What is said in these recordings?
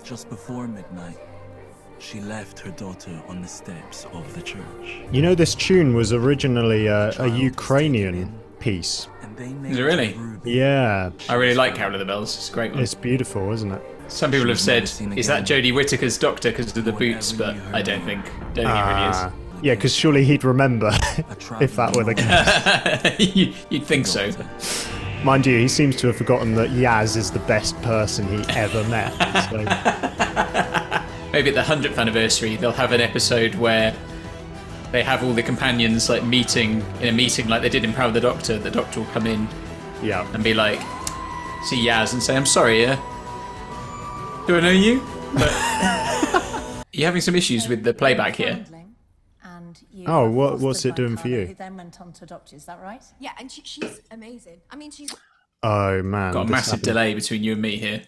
Just before midnight, she left her daughter on the steps of the church. You know, this tune was originally a Ukrainian piece. Is it really? Yeah. I really like Carol of the Bells. It's a great one. It's beautiful, isn't it? Some people have said, is that Jodie Whittaker's Doctor because of the boots? But I don't think it really is. Yeah, because surely he'd remember if that were the case. You'd think so. Mind you, he seems to have forgotten that Yaz is the best person he ever met. So. Maybe at the 100th anniversary, they'll have an episode where they have all the companions like meeting in a meeting like they did in Power of the Doctor. The Doctor will come in and be like, see Yaz and say, I'm sorry, do I know you? But you're having some issues with the playback here. Oh, what's it doing for you? Who then went on to adopt you, is that right? Yeah, and she's amazing. I mean, she's... Oh, man. Got a massive delay between you and me here.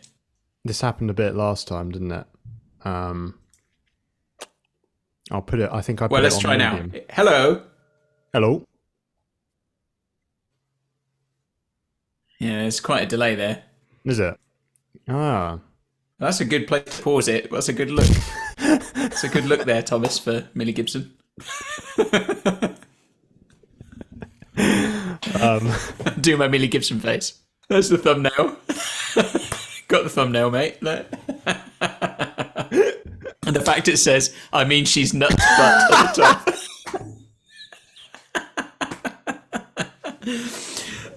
This happened a bit last time, didn't it? I'll put it... I think I put it on Well, let's try medium. now. Hello? Hello? Yeah, there's quite a delay there. Is it? Ah. That's a good place to pause it. That's a good look. That's a good look there, Thomas, for Millie Gibson. Do my Millie Gibson face. There's the thumbnail. Got the thumbnail, mate. There. And the fact it says, I mean she's nuts butt at the top.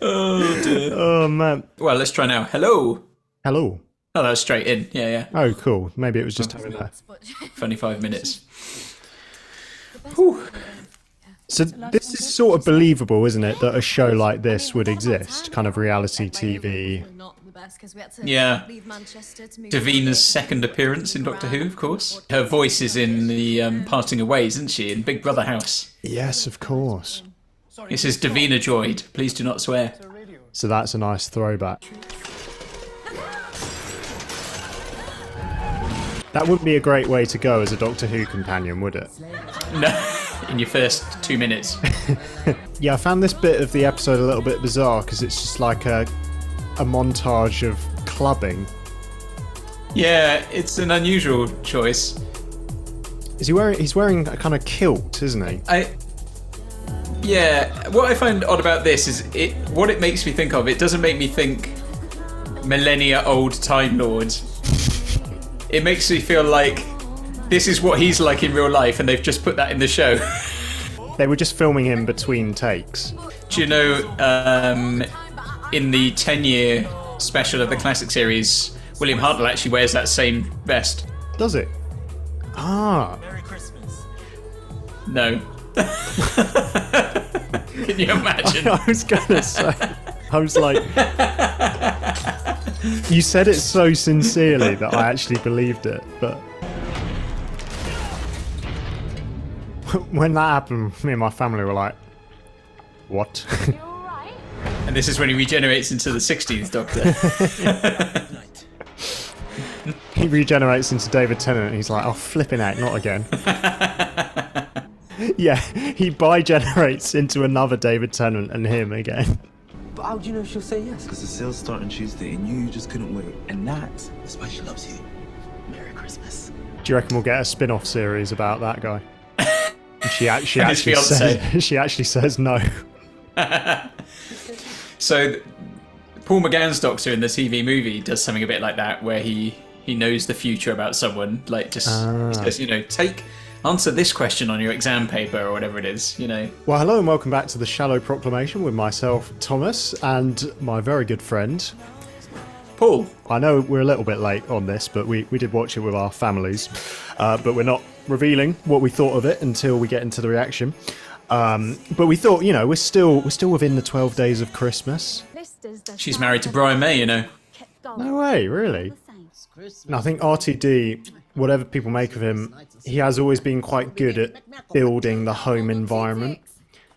Oh, dear. Oh, man. Well, let's try now. Hello. Hello. Oh, that was straight in. Yeah, yeah. Oh, cool. Maybe it was just having that. Funny 5 minutes. So this is sort of believable, isn't it, that a show like this would exist? Kind of reality TV. Yeah. Davina's second appearance in Doctor Who, of course. Her voice is in the Parting of Ways, isn't she? In Big Brother House. Yes, of course. This is Davina Joyd. Please do not swear. So that's a nice throwback. That wouldn't be a great way to go as a Doctor Who companion, would it? No, in your first 2 minutes. Yeah, I found this bit of the episode a little bit bizarre because it's just like a montage of clubbing. Yeah, it's an unusual choice. He's wearing a kind of kilt, isn't he? Yeah, what I find odd about this is what it makes me think of. It doesn't make me think millennia old Time Lords. It makes me feel like this is what he's like in real life, and they've just put that in the show. They were just filming him between takes. Do you know, in the 10-year special of the classic series, William Hartnell actually wears that same vest. Does it? Ah. Merry Christmas. No. Can you imagine? I was gonna say. I was like, you said it so sincerely that I actually believed it, but when that happened, me and my family were like, what? And this is when he regenerates into the 16th Doctor. He regenerates into David Tennant and he's like, oh, flipping out, not again. Yeah, he bi-generates into another David Tennant and him again. But how do you know she'll say yes? Because the sales start on Tuesday and you just couldn't wait. And that's why she loves you. Merry Christmas. Do you reckon we'll get a spin-off series about that guy? And she actually says no. So Paul McGann's Doctor in the TV movie does something a bit like that, where he knows the future about someone, like just he says, answer this question on your exam paper or whatever it is, Well, hello and welcome back to the Shallow Proclamation with myself, Thomas, and my very good friend Paul. I know we're a little bit late on this, but we did watch it with our families, but we're not revealing what we thought of it until we get into the reaction. But we thought, we're still within the 12 days of Christmas. She's married to Brian May, No way, really? And I think RTD, whatever people make of him, he has always been quite good at building the home environment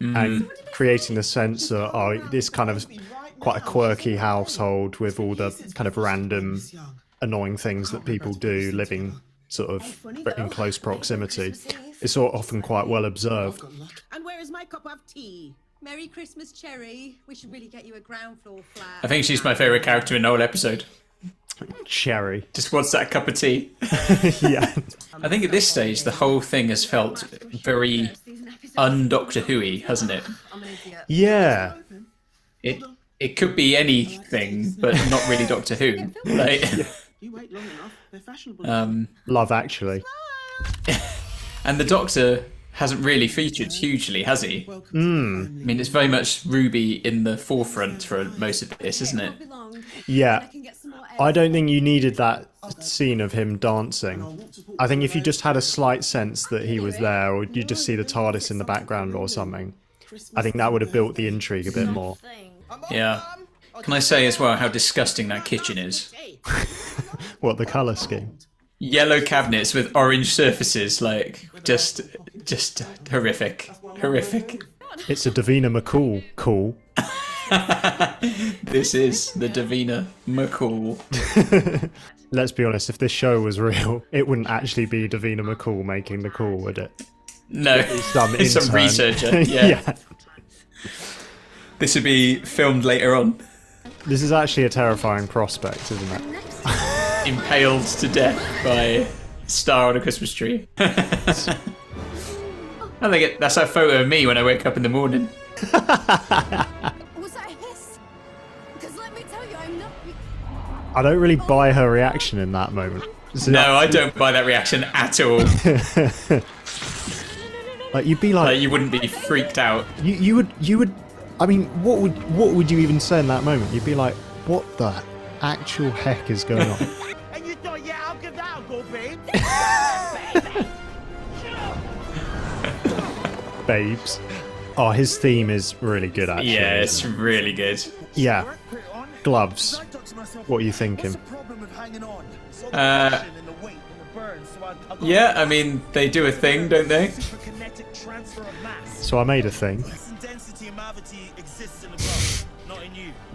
and creating the sense of, this kind of quite a quirky household with all the kind of random annoying things that people do living sort of in close proximity. It's often quite well observed. And where is my cup of tea? Merry Christmas, Cherry. We should really get you a ground floor flat. I think she's my favourite character in the whole episode. Cherry. Just wants that cup of tea. Yeah. I think at this stage, the whole thing has felt very un-Doctor Who-y, hasn't it? Yeah. It could be anything, but not really Doctor Who. Like, Love Actually. and the Doctor hasn't really featured hugely, has he? I mean, it's very much Ruby in the forefront for most of this, isn't it? Yeah. I don't think you needed that scene of him dancing. I think if you just had a slight sense that he was there, or you just see the TARDIS in the background or something, I think that would have built the intrigue a bit more. Yeah. Can I say as well how disgusting that kitchen is? What, the colour scheme? Yellow cabinets with orange surfaces, like, just horrific. Horrific. It's a Davina McCall. Cool. This is the Davina McCall. Let's be honest, if this show was real, it wouldn't actually be Davina McCall making the call, would it? No, it's some researcher. Yeah. This would be filmed later on. This is actually a terrifying prospect, isn't it? Impaled to death by a star on a Christmas tree. I think that's a photo of me when I wake up in the morning. Was that a hiss? Because let me tell you, I'm not. I don't really buy her reaction in that moment. No, I don't buy that reaction at all. Like, you'd be like you wouldn't be freaked out. You would. I mean, what would you even say in that moment? You'd be like, what the actual heck is going on? And you thought, yeah, I'll give that a go, babe. Babes. Oh, his theme is really good, actually. Yeah, it's really good. Yeah. Gloves. What are you thinking? Yeah, I mean, they do a thing, don't they? So I made a thing.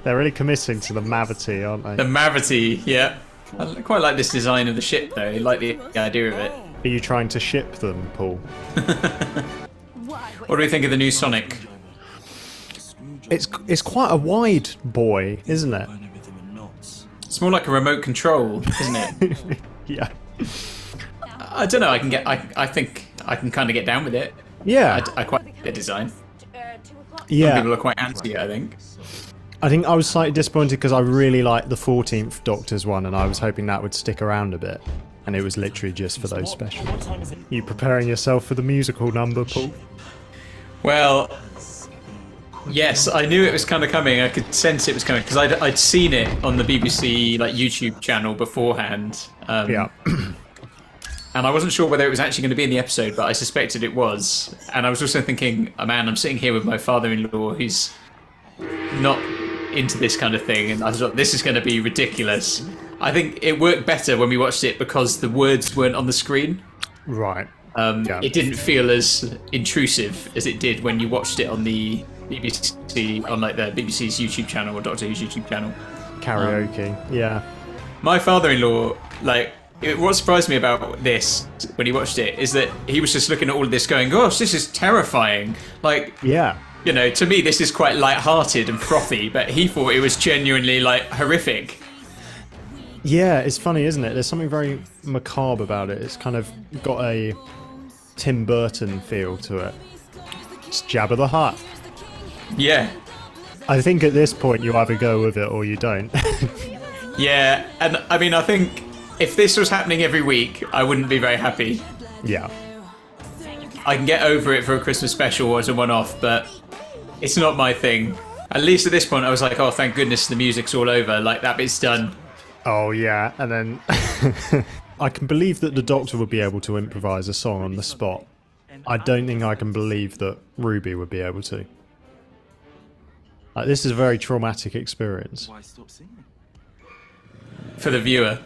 They're really committing to the Mavity, aren't they? The Mavity, yeah. I quite like this design of the ship, though. I like the idea of it. Are you trying to ship them, Paul? What do we think of the new Sonic? It's quite a wide boy, isn't it? It's more like a remote control, isn't it? Yeah. I don't know. I think I can kind of get down with it. Yeah. I quite like the design. Yeah. Some people are quite anti it, I think. I think I was slightly disappointed because I really liked the 14th Doctor's one, and I was hoping that would stick around a bit. And it was literally just for those specials. You preparing yourself for the musical number, Paul? Well, yes, I knew it was kind of coming. I could sense it was coming because I'd seen it on the BBC like YouTube channel beforehand. Yeah. And I wasn't sure whether it was actually going to be in the episode, but I suspected it was. And I was also thinking, oh man, I'm sitting here with my father-in-law who's not into this kind of thing, and I thought this is going to be ridiculous. I think it worked better when we watched it because the words weren't on the screen. Right. Yeah. It didn't feel as intrusive as it did when you watched it on the BBC, on like the BBC's YouTube channel or Doctor Who's YouTube channel. Karaoke. Yeah. My father-in-law, like, what surprised me about this when he watched it is that he was just looking at all of this going, gosh, this is terrifying. Like, yeah. You know, to me, this is quite light-hearted and frothy, but he thought it was genuinely, like, horrific. Yeah, it's funny, isn't it? There's something very macabre about it. It's kind of got a Tim Burton feel to it. It's Jabba the Hutt. Yeah. I think at this point you either go with it or you don't. Yeah, and I mean, I think if this was happening every week, I wouldn't be very happy. Yeah. I can get over it for a Christmas special or as a one-off, but it's not my thing. At least at this point, I was like, oh, thank goodness the music's all over. Like, that bit's done. Oh, yeah. And then I can believe that the Doctor would be able to improvise a song on the spot. I don't think I can believe that Ruby would be able to. Like, this is a very traumatic experience. Why stop singing? For the viewer.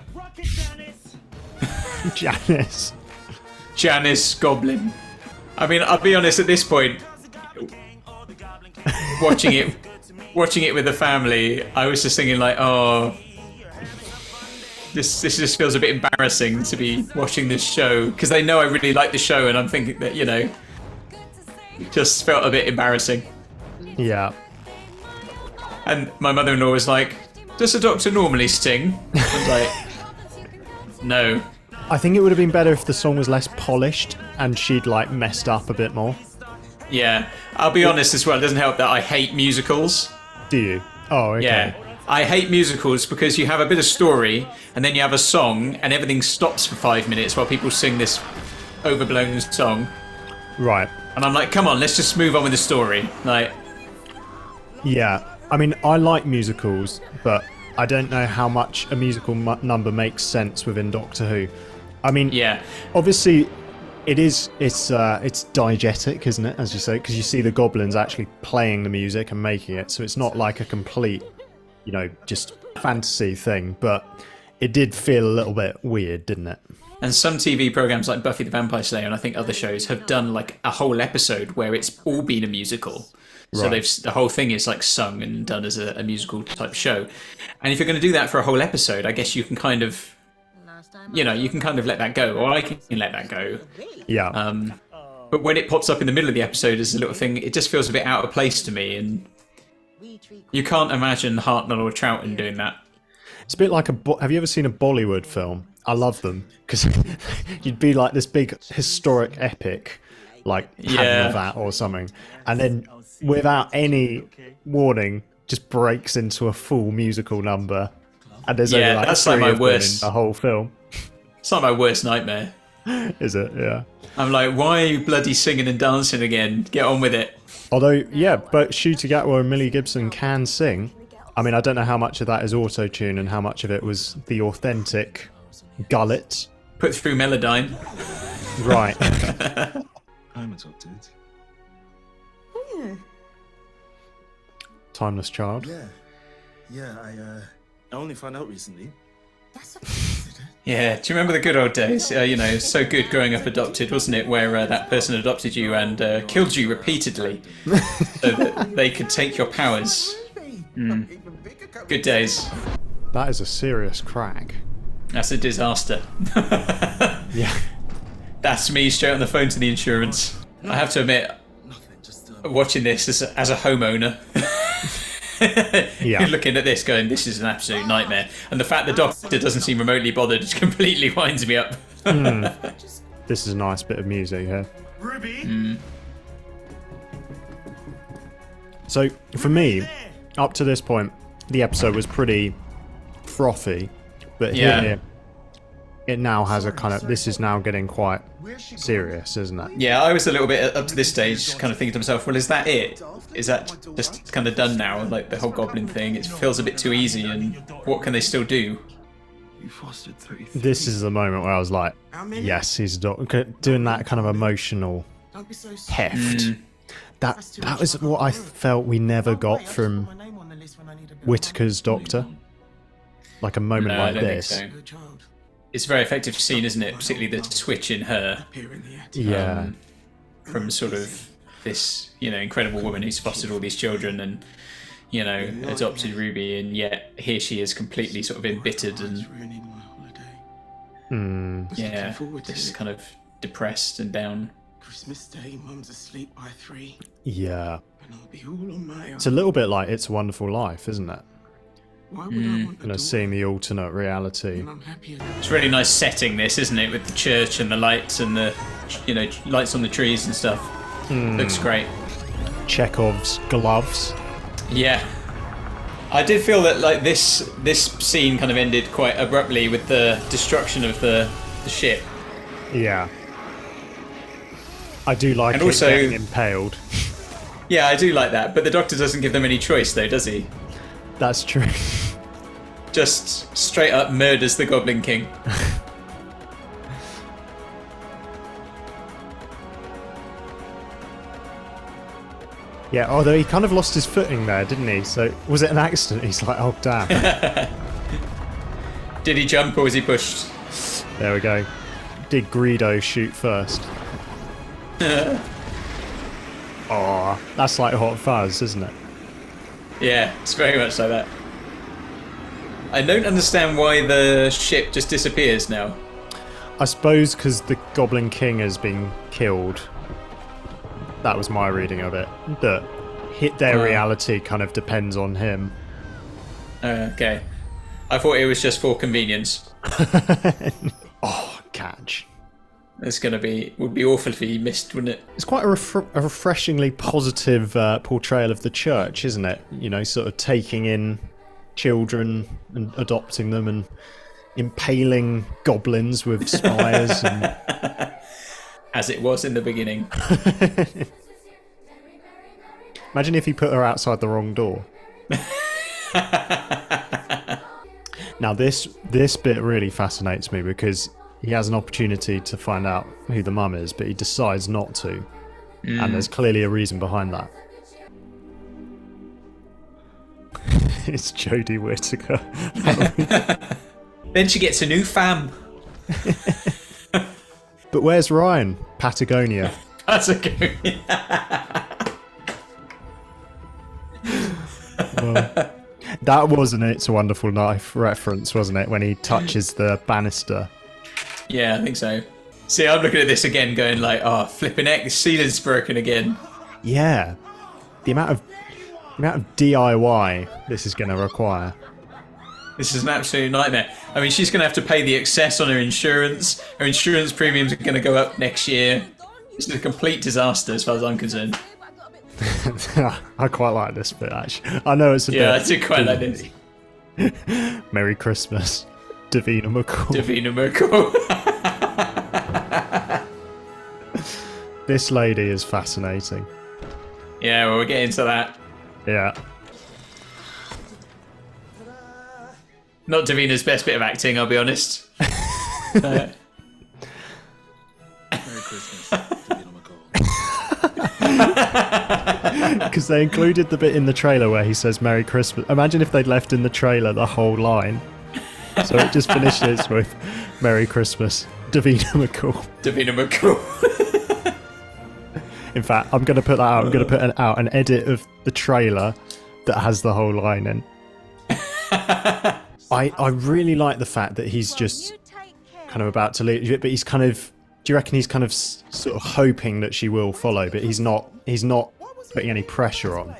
Janice. Janice Goblin. I mean, I'll be honest, at this point, watching it with the family, I was just thinking like, oh, this just feels a bit embarrassing to be watching this show because they know I really like the show, and I'm thinking that, you know, it just felt a bit embarrassing. Yeah. And my mother-in-law was like, Does the Doctor normally sing? I was like, no. I think it would have been better if the song was less polished and she'd like messed up a bit more. Yeah, I'll be honest as well. It doesn't help that I hate musicals. Do you? Oh, okay. Yeah. I hate musicals because you have a bit of story and then you have a song and everything stops for 5 minutes while people sing this overblown song. Right. And I'm like, come on, let's just move on with the story. Like, yeah. I mean, I like musicals, but I don't know how much a musical number makes sense within Doctor Who. I mean, yeah. Obviously, it's diegetic, isn't it, as you say, because you see the goblins actually playing the music and making it, so it's not like a complete, you know, just fantasy thing, but it did feel a little bit weird, didn't it? And some TV programs like Buffy the Vampire Slayer and I think other shows have done like a whole episode where it's all been a musical. So the whole thing is like sung and done as a musical type show. And if you're going to do that for a whole episode, I guess you can kind of, you know, you can kind of let that go, or I can let that go. Yeah. But when it pops up in the middle of the episode as a little thing, it just feels a bit out of place to me. And you can't imagine Hartnell or Troughton doing that. It's a bit like have you ever seen a Bollywood film? I love them because you'd be like this big historic epic, like Padmavat or something, and then without any warning, just breaks into a full musical number, and there's only like that's three like my of them worst. in the whole film. It's like my worst nightmare. Is it? Yeah. I'm like, why are you bloody singing and dancing again? Get on with it. Although, yeah, but Ncuti Gatwa and Millie Gibson can sing. I mean, I don't know how much of that is auto-tune and how much of it was the authentic gullet. Put through Melodyne. Right. I'm adopted. Timeless child. Yeah, I only found out recently. Yeah, do you remember the good old days? You know, so good growing up adopted, wasn't it? Where that person adopted you and killed you repeatedly so that they could take your powers. Good days. That is a serious crack. That's a disaster. Yeah. That's me straight on the phone to the insurance. I have to admit, watching this as a homeowner, you're looking at this going, this is an absolute nightmare. And the fact the Doctor doesn't seem remotely bothered just completely winds me up. This is a nice bit of music here. Ruby? So, for me, up to this point, the episode was pretty frothy, but here it now has a kind of, this is now getting quite serious, isn't it? Yeah, I was a little bit up to this stage kind of thinking to myself, well, is that it? Is that just kind of done now? Like the whole goblin thing, it feels a bit too easy, and what can they still do? This is the moment where I was like, yes, he's doing that kind of emotional heft. That was what I felt we never got from Whittaker's Doctor. Like a moment like this. So. It's a very effective scene, isn't it? Particularly the switch in her. Yeah. From sort of this, you know, incredible woman who's fostered all these children and, you know, adopted Ruby, and yet here she is completely sort of embittered and just kind of depressed and down. Christmas Day, Mum's asleep by 3. Yeah. And I'll be all on my own. It's a little bit like It's a Wonderful Life, isn't it? Why would I want You know, seeing the alternate reality. It's a really nice setting, this, isn't it? With the church and the lights and the, you know, lights on the trees and stuff. Looks great. Chekhov's gloves. Yeah. I did feel that like this scene kind of ended quite abruptly with the destruction of the ship. Yeah. I do like and it also, getting impaled. Yeah, I do like that, but the Doctor doesn't give them any choice though, does he? That's true. Just straight up murders the Goblin King. Yeah, although he kind of lost his footing there, didn't he? So, was it an accident? He's like, oh, damn. Did he jump or was he pushed? There we go. Did Greedo shoot first? Oh, that's like Hot Fuzz, isn't it? Yeah, it's very much like that. I don't understand why the ship just disappears now. I suppose because the Goblin King has been killed. That was my reading of it. That their reality kind of depends on him. Okay. I thought it was just for convenience. Oh, catch. It's would be awful if he missed, wouldn't it? It's quite a refreshingly positive portrayal of the church, isn't it? You know, sort of taking in children and adopting them and impaling goblins with spires. And... As it was in the beginning. Imagine if he put her outside the wrong door. Now this bit really fascinates me because he has an opportunity to find out who the mum is, but he decides not to. And there's clearly a reason behind that. It's Jodie Whittaker. Then she gets a new fam. But where's Ryan? Patagonia. Patagonia. Well, that was an It's a Wonderful Life reference, wasn't it? When he touches the banister. Yeah, I think so. See, I'm looking at this again going like, oh, flipping heck, the ceiling's broken again. Yeah. The amount of DIY this is going to require. This is an absolute nightmare. I mean, she's going to have to pay the excess on her insurance. Her insurance premiums are going to go up next year. It's a complete disaster as far as I'm concerned. I quite like this bit, actually. I know it's a bit... Yeah, I do quite like this. Merry Christmas, Davina McCall. Davina McCall. This lady is fascinating. Yeah, well, we'll get into that. Yeah. Not Davina's best bit of acting, I'll be honest. Merry Christmas, Davina McCall. Because they included the bit in the trailer where he says Merry Christmas. Imagine if they'd left in the trailer the whole line. So it just finishes with Merry Christmas, Davina McCall. Davina McCall. In fact, I'm going to put that out. I'm going to put out an edit of the trailer that has the whole line in. I really like the fact that he's just kind of about to leave, but he's kind of... Do you reckon he's kind of sort of hoping that she will follow, but he's not putting any pressure on?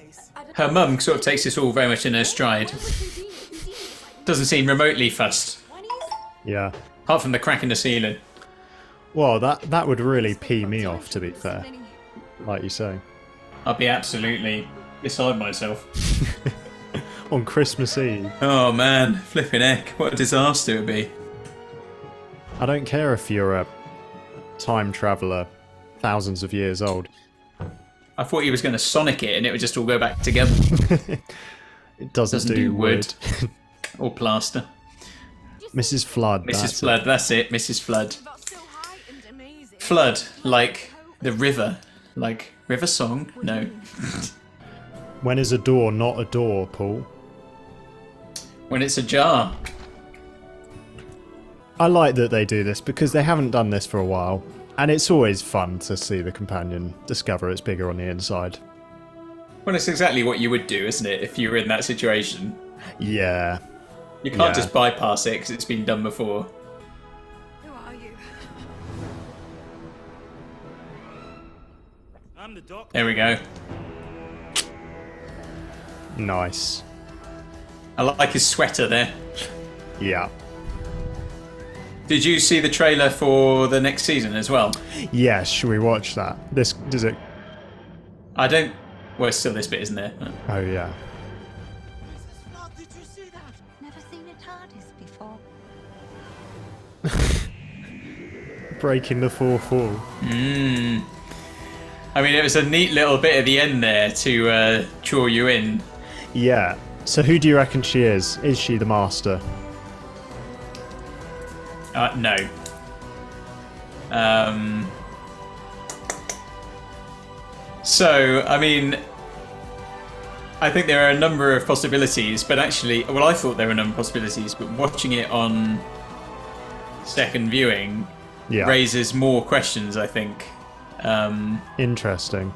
Her mum sort of takes this all very much in her stride. Doesn't seem remotely fussed. Yeah. Apart from the crack in the ceiling. Well, that would really pee me off, to be fair. Like you say. I'd be absolutely beside myself. On Christmas Eve. Oh man, flipping heck, what a disaster it would be. I don't care if you're a time traveller thousands of years old. I thought he was going to sonic it and it would just all go back together. It doesn't do wood. Or plaster. Mrs. Flood. Mrs. Flood, that's it, Mrs. Flood. Flood, like the river. Like River Song? No. When is a door not a door, Paul? When it's ajar. I like that they do this because they haven't done this for a while. And it's always fun to see the companion discover it's bigger on the inside. Well, it's exactly what you would do, isn't it, if you were in that situation? Yeah. You can't just bypass it because it's been done before. Who are you? I'm the doctor. There we go. Nice. I like his sweater there. Yeah. Did you see the trailer for the next season as well? Yes, should we watch that? Does it... I don't... Well, it's still this bit, isn't there? Oh, yeah. Did you see that? Never seen a TARDIS before. Breaking the fourth wall. I mean, it was a neat little bit at the end there to draw you in. Yeah. So who do you reckon she is? Is she the master? No. So, I mean, I think there are a number of possibilities, but actually, well, I thought there were a number of possibilities, but watching it on second viewing raises more questions, I think. Interesting.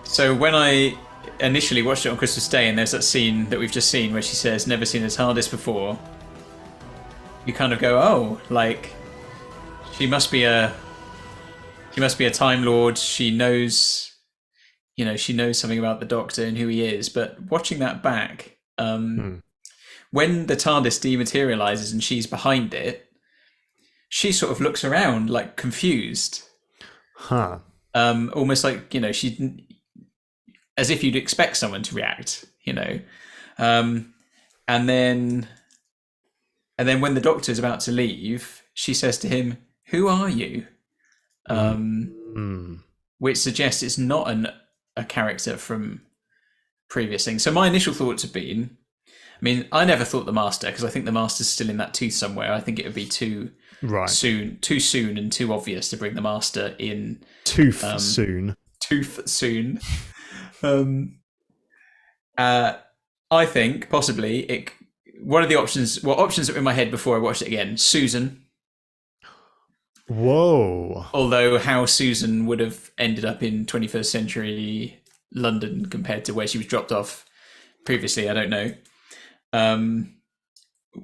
So when I initially watched it on Christmas Day, and there's that scene that we've just seen where she says, "Never seen a TARDIS before," you kind of go, "Oh, like she must be a Time Lord. She knows, she knows something about the Doctor and who he is." But watching that back, when the TARDIS dematerializes and she's behind it, she sort of looks around like confused. Huh. Almost like, she, as if you'd expect someone to react, and then when the Doctor's about to leave, she says to him, "Who are you?" Which suggests it's not a character from previous things. So my initial thoughts have been, I never thought the Master, because I think the Master's still in that tooth somewhere. I think it would be too soon and too obvious to bring the Master in. Tooth soon. I think possibly one of the options that were in my head before I watched it again, Susan. Whoa. Although how Susan would have ended up in 21st century London compared to where she was dropped off previously, I don't know.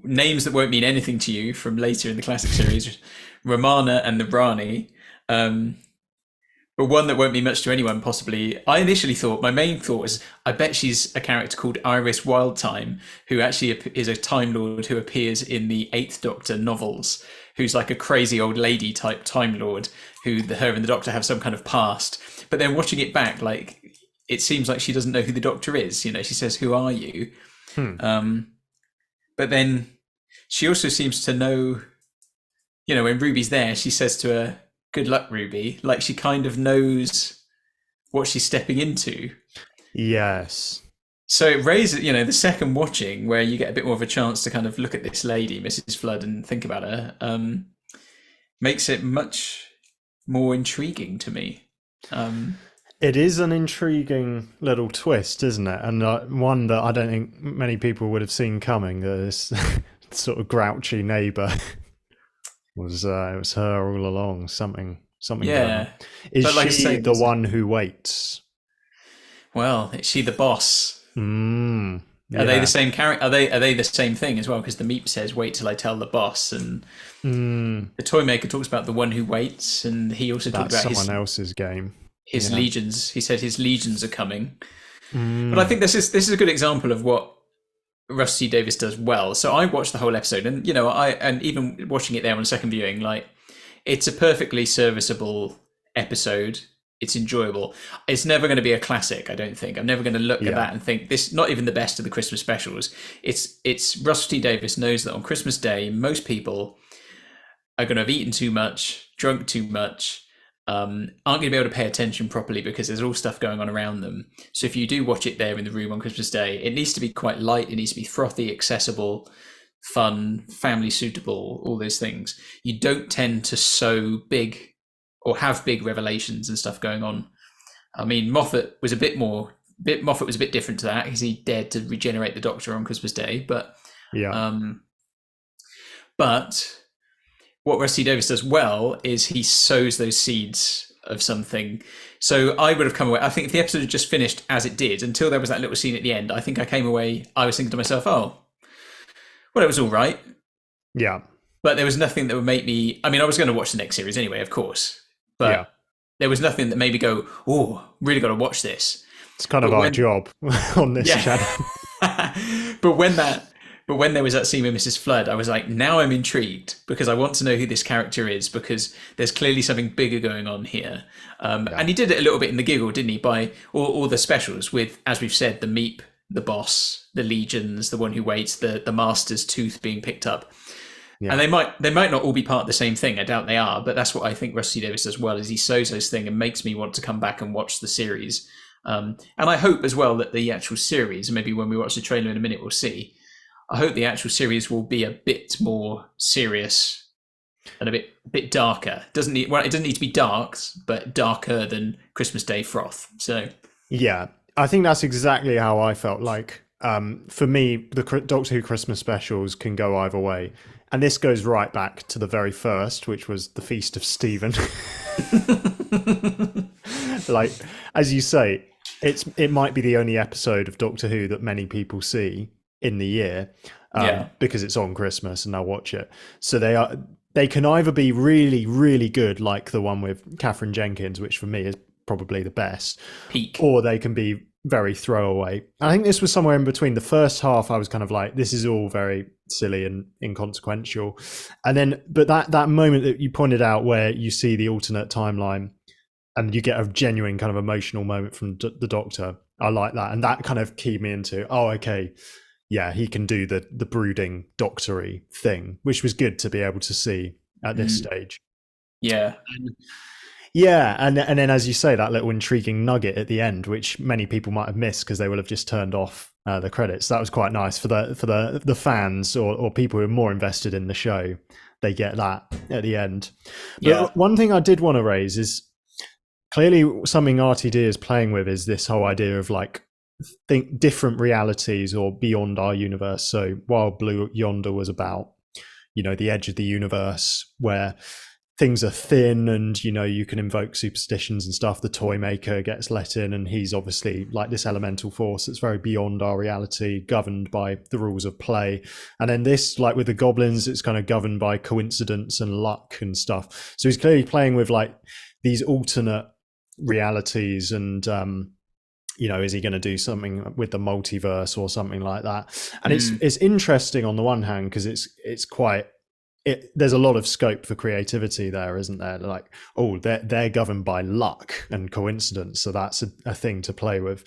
Names that won't mean anything to you from later in the classic series, Romana and the Rani. But one that won't mean much to anyone, possibly. I initially thought, my main thought was, I bet she's a character called Iris Wildtime, who actually is a Time Lord who appears in the 8th Doctor novels, who's like a crazy old lady type Time Lord, who her and the Doctor have some kind of past. But then watching it back, like, it seems like she doesn't know who the Doctor is. She says, "Who are you?" But then she also seems to know, when Ruby's there, she says to her, "Good luck, Ruby." Like, she kind of knows what she's stepping into. Yes. So it raises, the second watching, where you get a bit more of a chance to kind of look at this lady, Mrs. Flood, and think about her, makes it much more intriguing to me. It is an intriguing little twist, isn't it? And one that I don't think many people would have seen coming. This sort of grouchy neighbour it was her all along. Something. Yeah. Is she the one who waits? Well, is she the boss? Yeah. Are they the same character? Are they the same thing as well? Because the Meep says, "Wait till I tell the boss," and the Toymaker talks about the one who waits, and he also talks about someone else's game. His legions. He said his legions are coming. But I think this is a good example of what Rusty Davis does well. So I watched the whole episode, and and even watching it there on a second viewing, like, it's a perfectly serviceable episode. It's enjoyable. It's never going to be a classic, I don't think. I'm never going to look at that and think this. Not even the best of the Christmas specials. It's Rusty Davis knows that on Christmas Day, most people are going to have eaten too much, drunk too much, aren't going to be able to pay attention properly because there's all stuff going on around them. So if you do watch it there in the room on Christmas Day, it needs to be quite light. It needs to be frothy, accessible, fun, family suitable, all those things. You don't tend to sow big or have big revelations and stuff going on. Moffat was a bit different to that because he dared to regenerate the Doctor on Christmas Day, but what Rusty Davis does well is he sows those seeds of something. So I would have come away, I think if the episode had just finished as it did, until there was that little scene at the end, I think I came away, I was thinking to myself, oh, well, it was all right. Yeah. But there was nothing that would make me, I was going to watch the next series anyway, of course. But there was nothing that made me go, oh, really got to watch this. It's kind of our job on this channel. But when there was that scene with Mrs. Flood, I was like, now I'm intrigued because I want to know who this character is because there's clearly something bigger going on here. And he did it a little bit in the giggle, didn't he? By all the specials with, as we've said, the Meep, the boss, the legions, the one who waits, the master's tooth being picked up. Yeah. And they might not all be part of the same thing. I doubt they are, but that's what I think Rusty Davis does well, is he sows those things and makes me want to come back and watch the series. And I hope as well that the actual series, maybe when we watch the trailer in a minute, we'll see. I hope the actual series will be a bit more serious and a bit darker. It doesn't need to be dark, but darker than Christmas Day froth. So yeah, I think that's exactly how I felt. Like for me, the Doctor Who Christmas specials can go either way. And this goes right back to the very first, which was the Feast of Stephen. Like, as you say, it might be the only episode of Doctor Who that many people see in the year because it's on Christmas and they'll watch it. So they can either be really, really good, like the one with Catherine Jenkins, which for me is probably the best, peak, or they can be very throwaway. I think this was somewhere in between. The first half, I was kind of like, this is all very silly and inconsequential. And then, but that moment that you pointed out where you see the alternate timeline and you get a genuine kind of emotional moment from the Doctor, I like that. And that kind of keyed me into, oh, okay, yeah, he can do the brooding doctory thing, which was good to be able to see at this stage. Yeah. Yeah, and then as you say, that little intriguing nugget at the end, which many people might have missed because they will have just turned off the credits. That was quite nice for the fans or people who are more invested in the show. They get that at the end. But one thing I did want to raise is clearly something RTD is playing with is this whole idea of like think different realities or beyond our universe. So Wild Blue Yonder was about, the edge of the universe where things are thin and you can invoke superstitions and stuff. The toy maker gets let in and he's obviously like this elemental force that's very beyond our reality, governed by the rules of play. And then this, like with the goblins, it's kind of governed by coincidence and luck and stuff. So he's clearly playing with like these alternate realities and is he going to do something with the multiverse or something like that? And it's interesting on the one hand because it's quite there's a lot of scope for creativity there, isn't there? Like, oh, they're governed by luck and coincidence, so that's a thing to play with.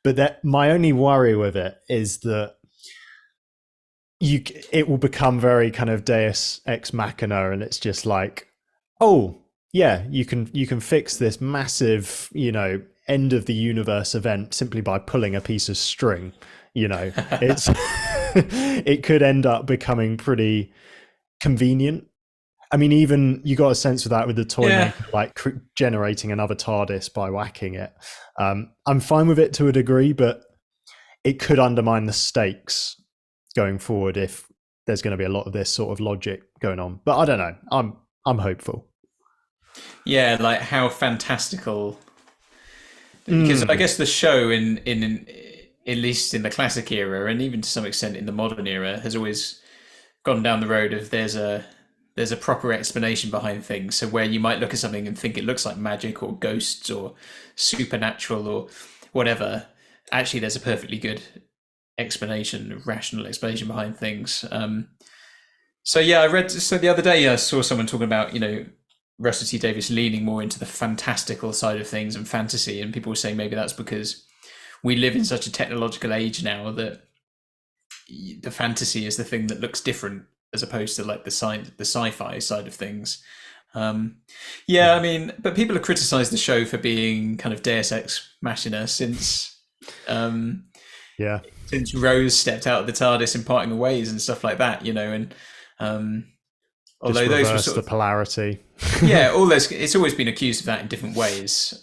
But my only worry with it is that it will become very kind of Deus ex machina, and it's just like, oh yeah, you can fix this massive end of the universe event simply by pulling a piece of string. It's it could end up becoming pretty convenient. I mean, even you got a sense of that with the toy maker, like generating another TARDIS by whacking it. I'm fine with it to a degree, but it could undermine the stakes going forward if there's going to be a lot of this sort of logic going on. But I don't know. I'm hopeful. Yeah, like how fantastical. Because I guess the show in at least in the classic era and even to some extent in the modern era has always gone down the road of there's a proper explanation behind things. So where you might look at something and think it looks like magic or ghosts or supernatural or whatever, actually there's a perfectly good explanation, rational explanation behind things. So I read. So the other day I saw someone talking about Russell T Davies leaning more into the fantastical side of things and fantasy, and people were saying maybe that's because we live in such a technological age now that the fantasy is the thing that looks different as opposed to like the sci-fi side of things. I mean, but people have criticized the show for being kind of Deus ex machina since Rose stepped out of the TARDIS and parting the ways and stuff like that, and although those were sort of the polarity. all those, it's always been accused of that in different ways.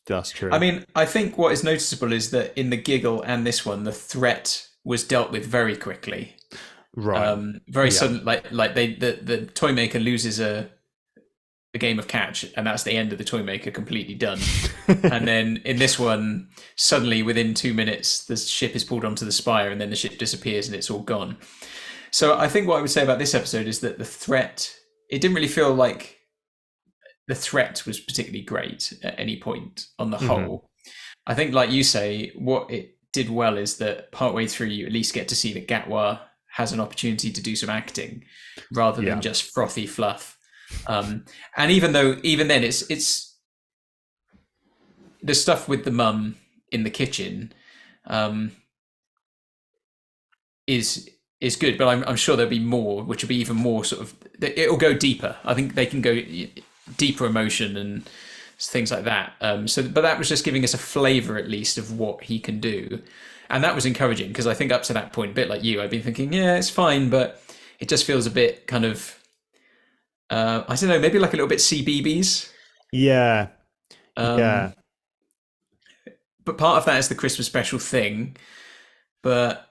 That's true. I mean, I think what is noticeable is that in the Giggle and this one, the threat was dealt with very quickly, right? Very sudden. Like the toy maker loses a game of catch, and that's the end of the toy maker, completely done. And then in this one, suddenly within 2 minutes, the ship is pulled onto the spire, and then the ship disappears, and it's all gone. So I think what I would say about this episode is that the threat, it didn't really feel like the threat was particularly great at any point on the whole. I think, like you say, what it did well is that partway through you at least get to see that Gatwa has an opportunity to do some acting rather than just frothy fluff. And even then it's the stuff with the mum in the kitchen is good, but I'm sure there'll be more, which will be even more sort of, it'll go deeper. I think they can go deeper emotion and things like that. But that was just giving us a flavour at least of what he can do. And that was encouraging because I think up to that point, a bit like you, I've been thinking, yeah, it's fine, but it just feels a bit kind of, I don't know, maybe like a little bit CBeebies. Yeah. But part of that is the Christmas special thing. But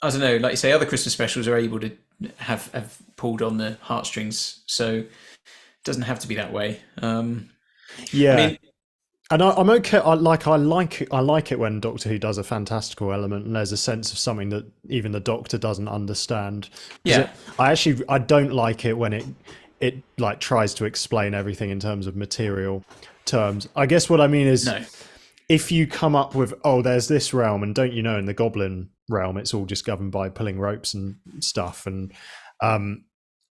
I don't know, like you say, other Christmas specials are able to have pulled on the heartstrings. So it doesn't have to be that way. I mean, and I'm okay. I like it when Doctor Who does a fantastical element, and there's a sense of something that even the Doctor doesn't understand. Yeah, I don't like it when it like tries to explain everything in terms of material terms. I guess what I mean is, if you come up with, oh, there's this realm, and don't you know, in the goblin realm, it's all just governed by pulling ropes and stuff, and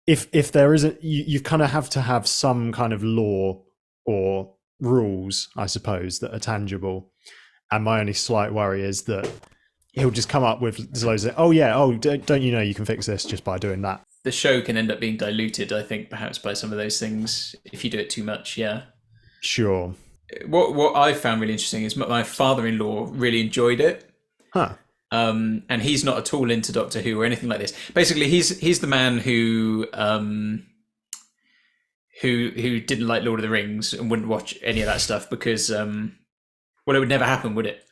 if there isn't, you kind of have to have some kind of law or rules, I suppose, that are tangible. And my only slight worry is that he'll just come up with loads of, don't you know you can fix this just by doing that. The show can end up being diluted, I think, perhaps by some of those things if you do it too much. Yeah. Sure. What I found really interesting is my father-in-law really enjoyed it. Huh. And he's not at all into Doctor Who or anything like this. Basically, he's the man who didn't like Lord of the Rings and wouldn't watch any of that stuff because it would never happen, would it?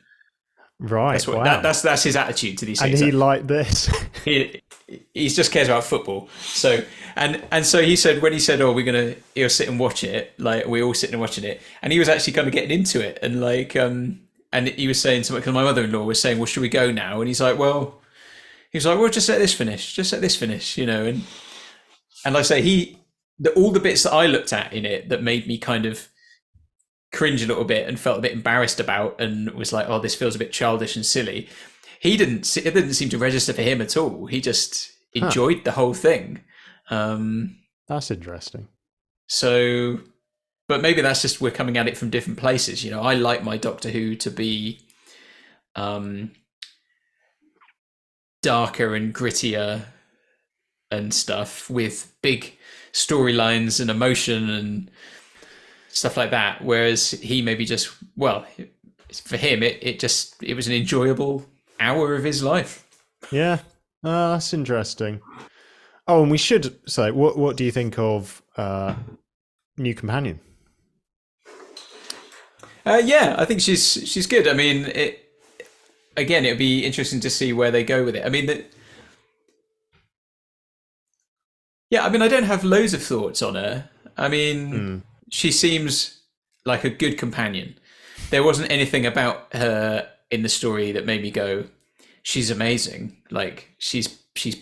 Right. That's what, wow. That's his attitude to these things. And he liked this. He just cares about football. So and so he said, when he said, "Oh, he'll sit and watch it," like we all sitting and watching it, and he was actually kind of getting into it, and like and he was saying something, because my mother-in-law was saying, "Well, should we go now?" And he's like, "Well," just let this finish, you know. And like I say, all the bits that I looked at in it that made me kind of cringe a little bit and felt a bit embarrassed about, and was like, "Oh, this feels a bit childish and silly." It didn't seem to register for him at all. He just enjoyed the whole thing. That's interesting. So, but maybe that's just we're coming at it from different places. You know, I like my Doctor Who to be darker and grittier and stuff, with big storylines and emotion and stuff like that. Whereas he maybe just, well, for him, it was an enjoyable hour of his life. Yeah, that's interesting. Oh, and we should say, what do you think of new companion? Yeah, I think she's good. I mean, it'd be interesting to see where they go with it. I mean, I don't have loads of thoughts on her. I mean, she seems like a good companion. There wasn't anything about her in the story that made me go, she's amazing. Like she's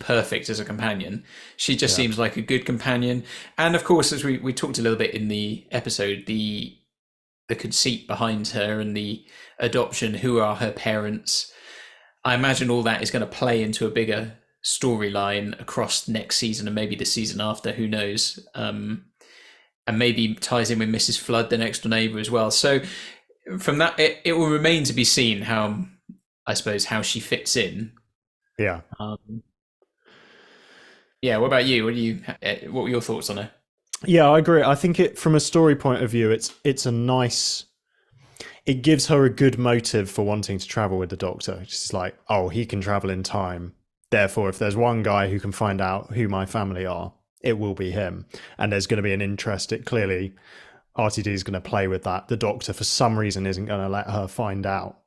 perfect as a companion. She just seems like a good companion. And of course, as we talked a little bit in the episode, the conceit behind her and the adoption, who are her parents, I imagine all that is going to play into a bigger storyline across next season and maybe the season after, who knows, and maybe ties in with Mrs. Flood, the next door neighbour, as well. So from that, it will remain to be seen how she fits in. Yeah. What about you? What were your thoughts on her? Yeah, I agree. I think from a story point of view, it's a nice. It gives her a good motive for wanting to travel with the Doctor. It's like, oh, he can travel in time. Therefore, if there's one guy who can find out who my family are, it will be him. And there's going to be an interest. Clearly, RTD is going to play with that. The Doctor, for some reason, isn't going to let her find out.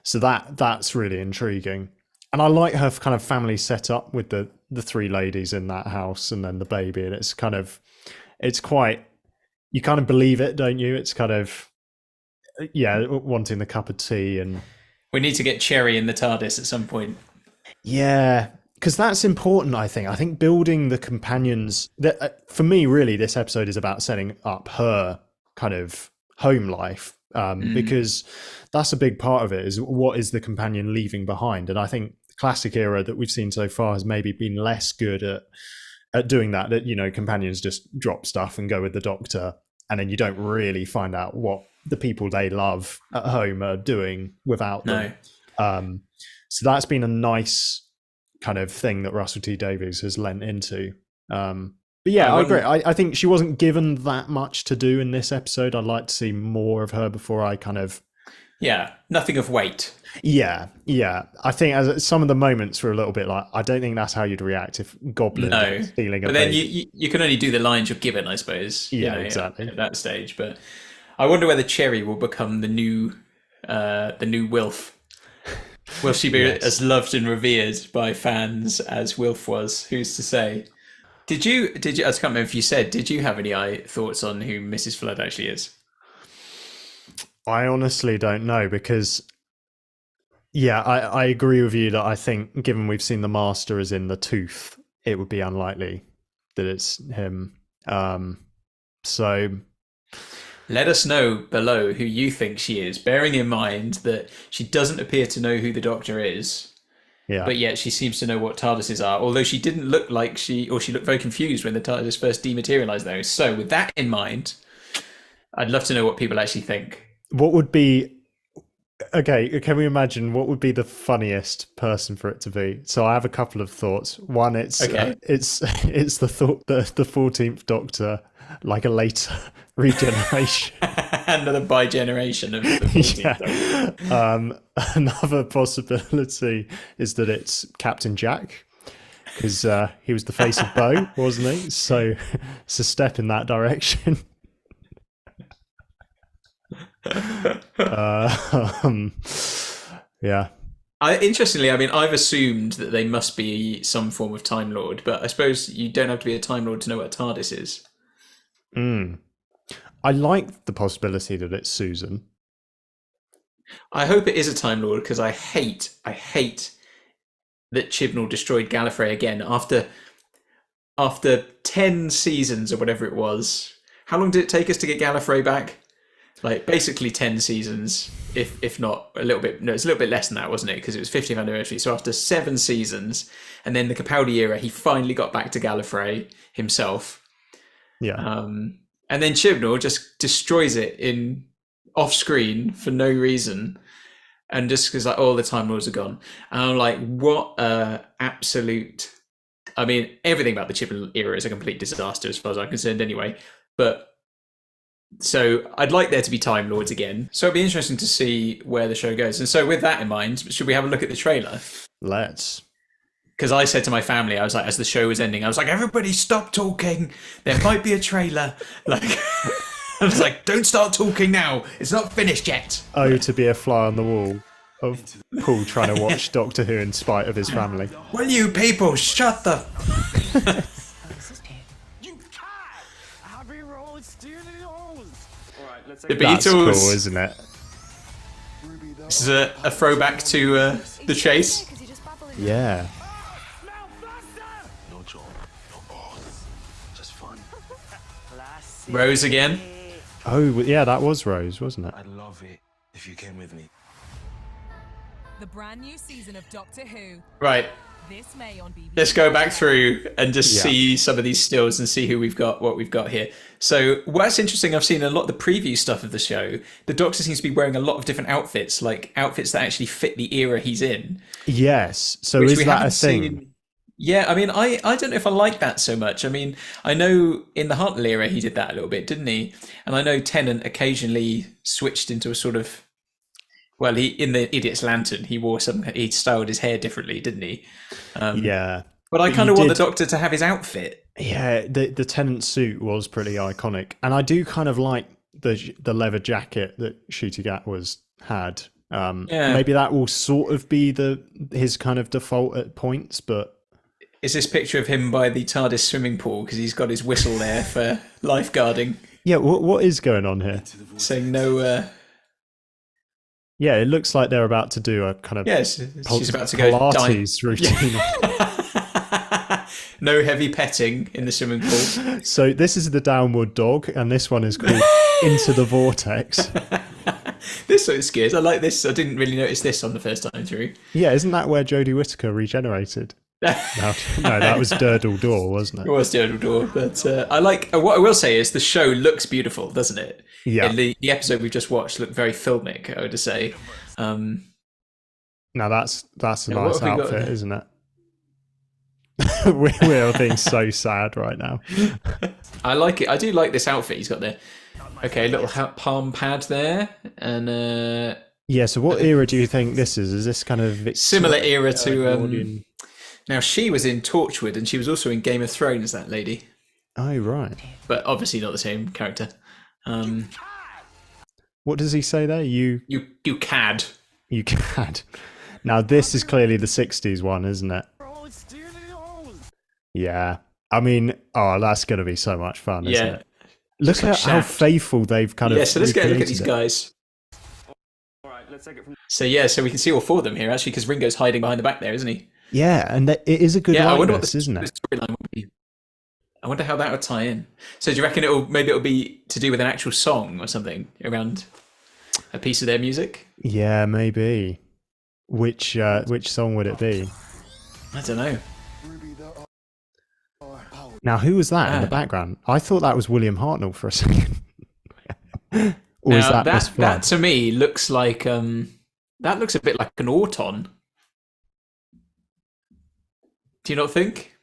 So that's really intriguing. And I like her kind of family setup with the three ladies in that house and then the baby. And it's quite, you kind of believe it, don't you? It's kind of, wanting the cup of tea. And we need to get Cherry in the TARDIS at some point. Yeah, because that's important, I think. I think building the companions, for me, really, this episode is about setting up her kind of home life, because that's a big part of it, is what is the companion leaving behind. And I think the classic era that we've seen so far has maybe been less good at doing that, companions just drop stuff and go with the Doctor, and then you don't really find out what the people they love at home are doing without them. No. So that's been a nice kind of thing that Russell T Davies has lent into. But yeah, I agree. I think she wasn't given that much to do in this episode. I'd like to see more of her before I kind of... Yeah, nothing of weight. Yeah. I think some of the moments were a little bit like, I don't think that's how you'd react if Goblin was stealing a But then you can only do the lines you're given, I suppose. Yeah, exactly. At that stage. But I wonder whether Cherry will become the new Wilf. Will she be as loved and revered by fans as Wilf was? Who's to say? Did you? I can't remember if you said. Did you have any thoughts on who Mrs. Flood actually is? I honestly don't know, because I agree with you that I think, given we've seen the Master as in the tooth, it would be unlikely that it's him. So Let us know below who you think she is, bearing in mind that she doesn't appear to know who the Doctor is. Yeah. But yet she seems to know what TARDISes are, although she didn't look like she looked very confused when the TARDIS first dematerialised those. So with that in mind, I'd love to know what people actually think. What would be... Okay, can we imagine what would be the funniest person for it to be? So I have a couple of thoughts. One, it's the thought that the 14th Doctor, like a later regeneration. Another bi-generation of the 14th Doctor. Another possibility is that it's Captain Jack, because he was the face of Bo, wasn't he? So it's a step in that direction. Yeah. Interestingly, I mean, I've assumed that they must be some form of Time Lord, but I suppose you don't have to be a Time Lord to know what a TARDIS is. I like the possibility that it's Susan. I hope it is a Time Lord, because I hate that Chibnall destroyed Gallifrey again after 10 seasons or whatever it was. How long did it take us to get Gallifrey back? Like basically 10 seasons, if not a little bit. No, it's a little bit less than that, wasn't it? Because it was 50th anniversary. So after 7 seasons, and then the Capaldi era, he finally got back to Gallifrey himself. Yeah. And then Chibnall just destroys it off screen for no reason, and just because like all the Time Lords are gone. And I'm like, what absolute... I mean, everything about the Chibnall era is a complete disaster as far as I'm concerned anyway. But so I'd like there to be Time Lords again. So it'd be interesting to see where the show goes. And so with that in mind, should we have a look at the trailer? Let's. Because I said to my family, I was like, as the show was ending, I was like, everybody stop talking. There might be a trailer. Like, I was like, don't start talking now. It's not finished yet. Oh, to be a fly on the wall of Paul trying to watch Doctor Who in spite of his family. Will you people shut the... The Beatles. That's cool, isn't it? This is a throwback to The Chase. Yeah. No job, no boss, just fun. Rose again. Oh, yeah, that was Rose, wasn't it? I'd love it if you came with me. The brand new season of Doctor Who. Right. This May on BBC. Let's go back through and just see some of these stills and see who we've got, what we've got here. So what's interesting, I've seen a lot of the preview stuff of the show. The Doctor seems to be wearing a lot of different outfits, like outfits that actually fit the era he's in. Yes. So is that a thing? Yeah, I mean, I don't know if I like that so much. I mean, I know in the Hartnell era he did that a little bit, didn't he? And I know Tennant occasionally switched into a sort of... Well, in the Idiot's Lantern, he styled his hair differently, didn't he? Yeah. But I kind of want the Doctor to have his outfit. Yeah, the Tennant suit was pretty iconic. And I do kind of like the leather jacket that Ncuti Gatwa had. Maybe that will sort of be his kind of default at points, but... Is this picture of him by the TARDIS swimming pool because he's got his whistle there for lifeguarding? Yeah, what is going on here? Saying no... Yeah, it looks like they're about to do a kind of she's about to go Pilates routine. No heavy petting in the swimming pool. So this is the Downward Dog, and this one is called Into the Vortex. This looks good. I like this. I didn't really notice this on the first time through. Yeah, isn't that where Jodie Whittaker regenerated? No, that was Durdle Door, wasn't it? It was Durdle Door, but I like. What I will say is the show looks beautiful, doesn't it? Yeah. And the episode we've just watched looked very filmic, I would say. Now that's a nice outfit, isn't it? We're being so sad right now. I like it. I do like this outfit he's got there. Okay, little palm pad there, and yeah. So what era do you think this is? Is this kind of similar era to? Now she was in Torchwood, and she was also in Game of Thrones. That lady. Oh right. But obviously not the same character. What does he say there? You cad. You cad. Now this is clearly the '60s one, isn't it? Yeah. I mean, that's going to be so much fun, isn't it? Look at how faithful they've kind of... Yeah, so let's go look at these guys. All right, let's take it from... So we can see all four of them here, actually, because Ringo's hiding behind the back there, isn't he? Yeah, and it is a good likeness, isn't it? Storyline would be. I wonder how that would tie in. So do you reckon it'll be to do with an actual song or something around a piece of their music? Yeah, maybe. Which song would it be? I don't know. Now, who was that in the background? I thought that was William Hartnell for a second. Or is that Miss Flood? That to me looks like that looks a bit like an Auton. Do you not think?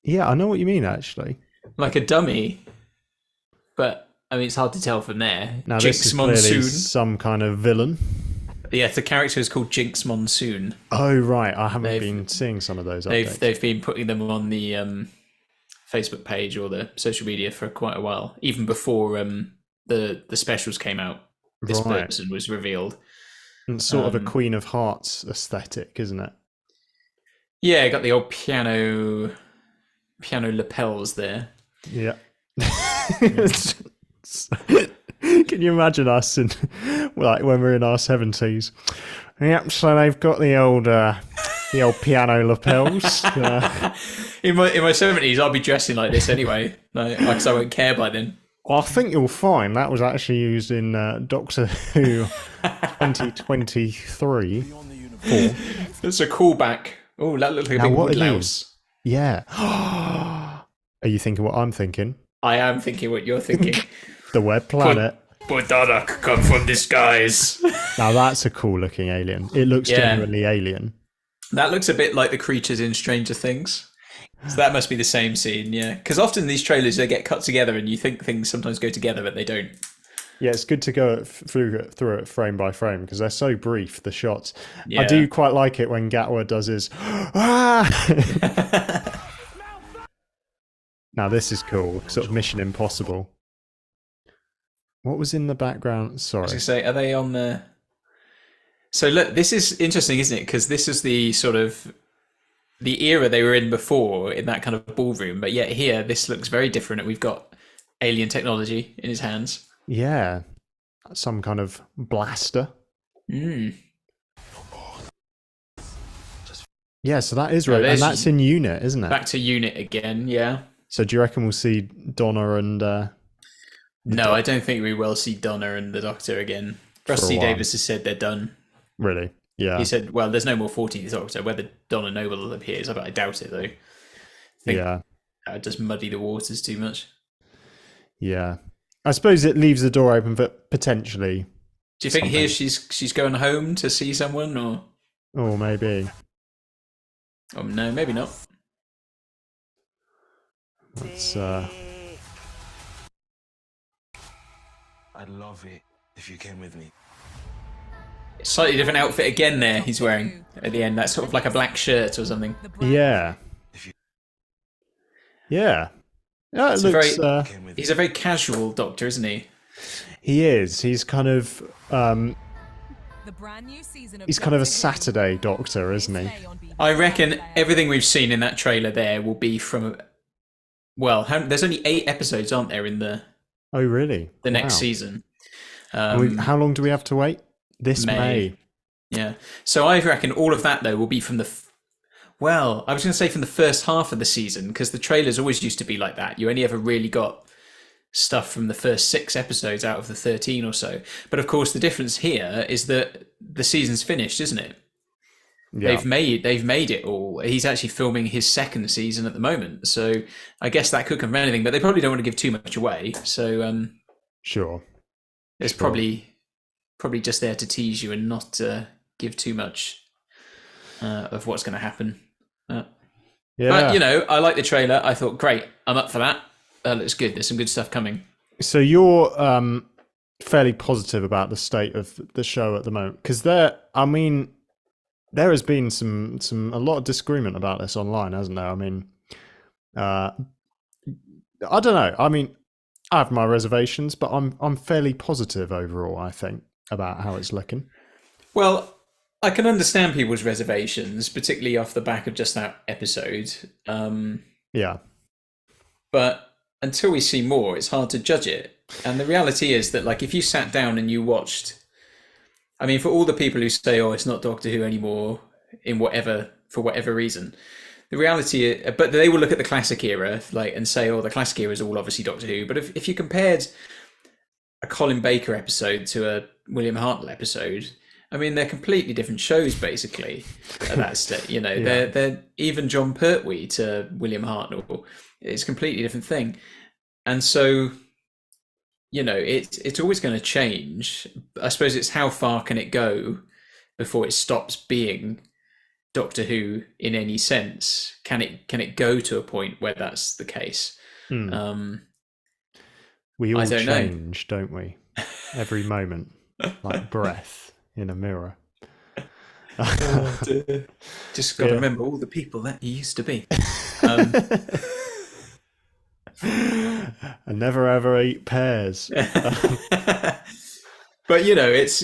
Yeah, I know what you mean, actually. Like a dummy. But I mean, it's hard to tell from there. Now, Jinx this is Monsoon. clearly some kind of villain. Yeah, the character is called Jinx Monsoon. Oh right, I haven't been seeing some of those updates. They've been putting them on the Facebook page or the social media for quite a while, even before the specials came out. This person was revealed. It's sort of a Queen of Hearts aesthetic, isn't it? Yeah, got the old piano lapels there. Yeah. Can you imagine us in like when we're in our 70s? Yep, so they've got the old piano lapels. In my 70s, I'll be dressing like this anyway, because I won't care by then. Well, I think you'll find that was actually used in Doctor Who 2023. That's a callback. Oh, that looks like a big woodlouse. Yeah. Are you thinking what I'm thinking? I am thinking what you're thinking. The Web Planet. But Dadak come from the skies. Now that's a cool looking alien. It looks genuinely alien. That looks a bit like the creatures in Stranger Things. So that must be the same scene, yeah. Because often these trailers, they get cut together and you think things sometimes go together, but they don't. Yeah, it's good to go through it frame by frame because they're so brief, the shots. Yeah. I do quite like it when Gatwa does his... Now this is cool, sort of Mission Impossible. What was in the background? Sorry. I was going to say, are they on the... So look, this is interesting, isn't it? Because this is the sort of... the era they were in before, in that kind of ballroom. But yet here, this looks very different. We've got alien technology in his hands. Yeah. Some kind of blaster. Yeah, so that is right. And that's in Unit, isn't it? Back to Unit again, yeah. So do you reckon we'll see Donna and... No, I don't think we will see Donna and the Doctor again. Rusty Davis has said they're done. Really? Yeah. He said, well, there's no more 14th Doctor. Whether Donna Noble appears, I doubt it, though. I think that would just muddy the waters too much. Yeah. I suppose it leaves the door open for potentially... Do you think here she's going home to see someone, or...? Oh, maybe. Oh, no, maybe not. That's, I'd love it if you came with me. Slightly different outfit again there he's wearing at the end. That's sort of like a black shirt or something. Yeah. Yeah. Yeah, it looks, he's a very casual Doctor, isn't he? He is. He's kind of... he's kind of a Saturday Doctor, isn't he? I reckon everything we've seen in that trailer there will be from... Well, there's only 8 episodes, aren't there, in the... Oh, really? The next season. How long do we have to wait? This May. Yeah. So I reckon all of that, though, will be from the... Well, I was going to say from the first half of the season, because the trailers always used to be like that. You only ever really got stuff from the first 6 episodes out of the 13 or so. But of course, the difference here is that the season's finished, isn't it? Yeah. They've made it all. He's actually filming his 2nd season at the moment. So I guess that could come from anything, but they probably don't want to give too much away. So sure. It's probably just there to tease you and not give too much of what's going to happen. But, you know, I like the trailer. I thought, great, I'm up for that. That looks good. There's some good stuff coming. So you're fairly positive about the state of the show at the moment? Because there has been a lot of disagreement about this online, hasn't there? I mean, I don't know. I mean, I have my reservations, but I'm fairly positive overall, I think, about how it's looking. Well, I can understand people's reservations, particularly off the back of just that episode. Yeah. But until we see more, it's hard to judge it. And the reality is that, like, if you sat down and you watched... I mean, for all the people who say, oh, it's not Doctor Who anymore, for whatever reason, the reality, but they will look at the classic era and say, "Oh, the classic era is all obviously Doctor Who." But if you compared a Colin Baker episode to a William Hartnell episode, I mean, they're completely different shows, basically. At that state, they're even John Pertwee to William Hartnell. It's a completely different thing, and so it's always going to change. I suppose it's how far can it go before it stops being Doctor Who in any sense? Can it go to a point where that's the case? We all change, don't we? Every moment, like breath in a mirror. Just got to remember all the people that you used to be. I never ever eat pears. But it's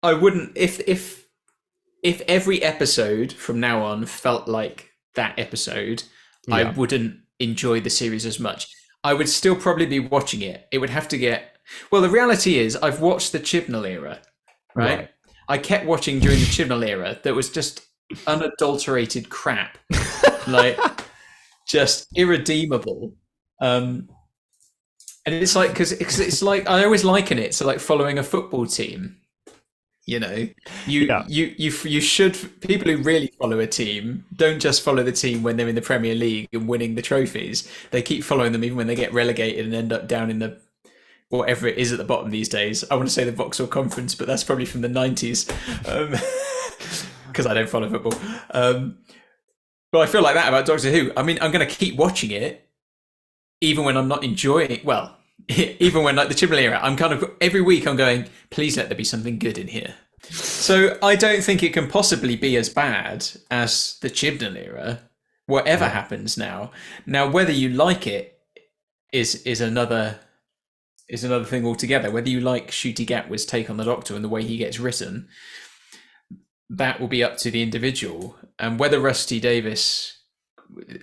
I wouldn't if every episode from now on felt like that episode, I wouldn't enjoy the series as much. I would still probably be watching it. It would have to get... Well, the reality is I've watched the Chibnall era, right? I kept watching during the Chibnall era that was just unadulterated crap. Like, just irredeemable. And it's like, because it's like, I always liken it to like following a football team. You should, people who really follow a team don't just follow the team when they're in the Premier League and winning the trophies. They keep following them even when they get relegated and end up down in the whatever it is at the bottom these days. I want to say the Vauxhall Conference, but that's probably from the 90s because I don't follow football. But I feel like that about Doctor Who. I mean, I'm going to keep watching it even when I'm not enjoying it. Well, even when like the Chibnall era, I'm kind of every week I'm going, please let there be something good in here. So I don't think it can possibly be as bad as the Chibnall era, whatever happens now. Now, whether you like it is another thing altogether. Whether you like Ncuti Gatwa's take on the Doctor and the way he gets written, that will be up to the individual. And whether Rusty Davis,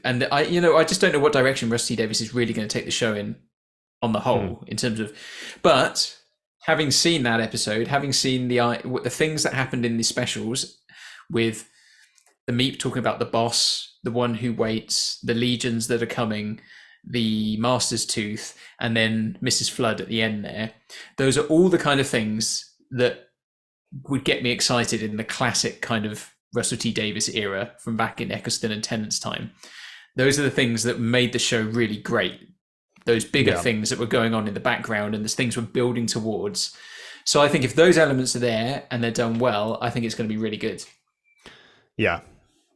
and I just don't know what direction Rusty Davis is really going to take the show in on the whole, in terms of, but having seen that episode, having seen the things that happened in the specials with the Meep talking about the boss, the one who waits, the legions that are coming, the Master's Tooth, and then Mrs. Flood at the end there, those are all the kind of things that would get me excited in the classic kind of Russell T Davies era from back in Eccleston and Tennant's time. Those are the things that made the show really great. Those bigger things that were going on in the background and the things we're building towards. So I think if those elements are there and they're done well, I think it's going to be really good. Yeah,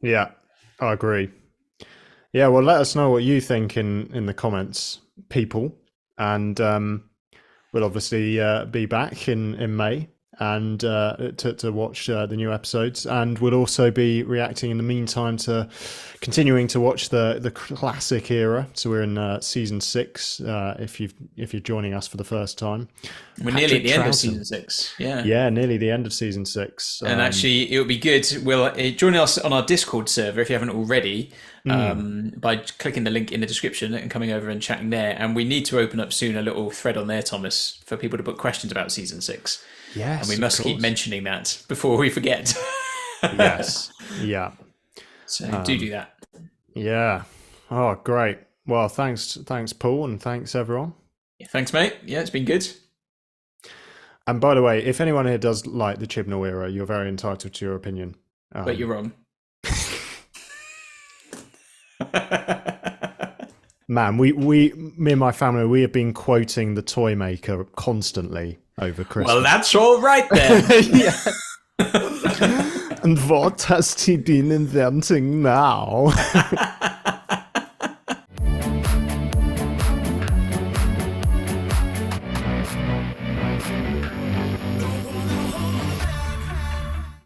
I agree. Yeah, well, let us know what you think in the comments, people. And we'll obviously be back in May and to watch the new episodes, and we'll also be reacting in the meantime to continuing to watch the classic era. So we're in season 6 if you're joining us for the first time. We're nearly at the end of season 6. Yeah, nearly the end of season 6. And actually it would be good, join us on our Discord server if you haven't already, by clicking the link in the description and coming over and chatting there. And we need to open up soon a little thread on there, Thomas, for people to put questions about season 6. Yes, and we must keep mentioning that before we forget. Yes. Yeah. So do that. Yeah. Oh, great. Well, thanks, Paul, and thanks everyone. Yeah, thanks, mate. Yeah, it's been good. And by the way, if anyone here does like the Chibnall era, you're very entitled to your opinion. But you're wrong. Man, me and my family, we have been quoting the Toymaker constantly over Christmas. Well, that's all right then. And what has he been inventing now?